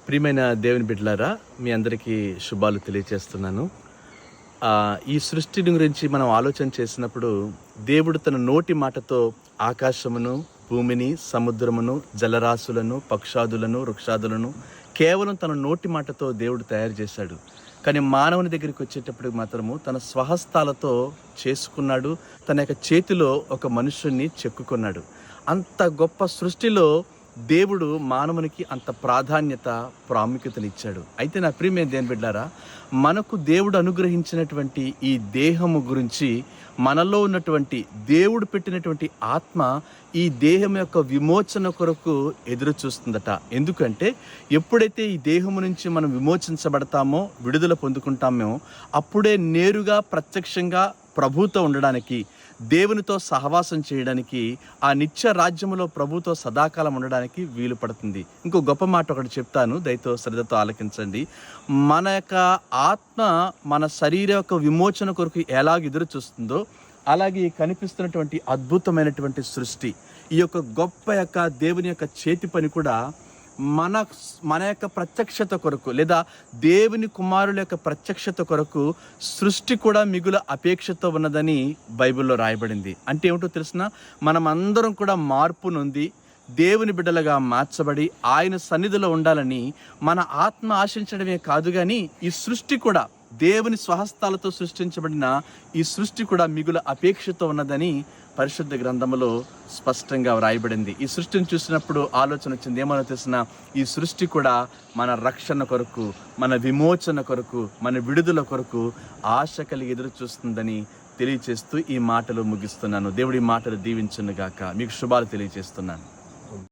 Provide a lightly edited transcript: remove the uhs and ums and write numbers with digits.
ప్రియమైన దేవుని బిడ్డలారా, మీ అందరికీ శుభాలు తెలియచేస్తున్నాను. ఈ సృష్టిని గురించి మనం ఆలోచన చేసినప్పుడు దేవుడు తన నోటి మాటతో ఆకాశమును, భూమిని, సముద్రమును, జలరాశులను, పక్షాదులను, వృక్షాదులను కేవలం తన నోటి మాటతో దేవుడు తయారు చేశాడు. కానీ మానవుని దగ్గరికి వచ్చేటప్పుడు మాత్రము తన స్వహస్తాలతో చేసుకున్నాడు. తన యొక్క చేతిలో ఒక మనుషుణ్ణి చెక్కుకున్నాడు. అంత గొప్ప సృష్టిలో దేవుడు మానవునికి అంత ప్రాముఖ్యతనిచ్చాడు. అయితే నా ప్రియమైన దేవుని బిడ్డలారా, మనకు దేవుడు అనుగ్రహించినటువంటి ఈ దేహము గురించి, మనలో ఉన్నటువంటి దేవుడు పెట్టినటువంటి ఆత్మ ఈ దేహం యొక్క విమోచన కొరకు ఎదురు చూస్తుందట. ఎందుకంటే ఎప్పుడైతే ఈ దేహము నుంచి మనం విమోచించబడతామో, విడుదల పొందుకుంటామో, అప్పుడే నేరుగా ప్రత్యక్షంగా ప్రభుతో ఉండడానికి, దేవునితో సహవాసం చేయడానికి, ఆ నిత్య రాజ్యములో ప్రభుతో సదాకాలం ఉండడానికి వీలు పడుతుంది. ఇంకో గొప్ప మాట ఒకటి చెప్తాను, దయతో శ్రద్ధతో ఆలకించండి. మన యొక్క ఆత్మ మన శరీర యొక్క విమోచన కొరకు ఎలాగ ఎదురు చూస్తుందో, అలాగే కనిపిస్తున్నటువంటి అద్భుతమైనటువంటి సృష్టి, ఈ యొక్క గొప్ప యొక్క దేవుని యొక్క చేతి పని కూడా మన యొక్క ప్రత్యక్షత కొరకు, లేదా దేవుని కుమారుల యొక్క ప్రత్యక్షత కొరకు సృష్టి కూడా మిగుల అపేక్షతో ఉన్నదని బైబిల్లో రాయబడింది. అంటే ఏమిటో తెలిసిన, మనం అందరం కూడా మార్పు నొంది దేవుని బిడ్డలుగా మార్చబడి ఆయన సన్నిధిలో ఉండాలని మన ఆత్మ ఆశించడమే కాదు, కానీ ఈ సృష్టి కూడా, దేవుని స్వహస్తాలతో సృష్టించబడిన ఈ సృష్టి కూడా మిగుల అపేక్షతో ఉన్నదని పరిశుద్ధ గ్రంథములో స్పష్టంగా వ్రాయబడింది. ఈ సృష్టిని చూసినప్పుడు ఆలోచన వచ్చింది, ఏమో తెలిసిన, ఈ సృష్టి కూడా మన రక్షణ కొరకు, మన విమోచన కొరకు, మన విడుదల కొరకు ఆశ కలిగి ఎదురు చూస్తుందని తెలియచేస్తూ ఈ మాటలు ముగిస్తున్నాను. దేవుడి మాటలు దీవించును గాక. మీకు శుభాలు తెలియజేస్తున్నాను.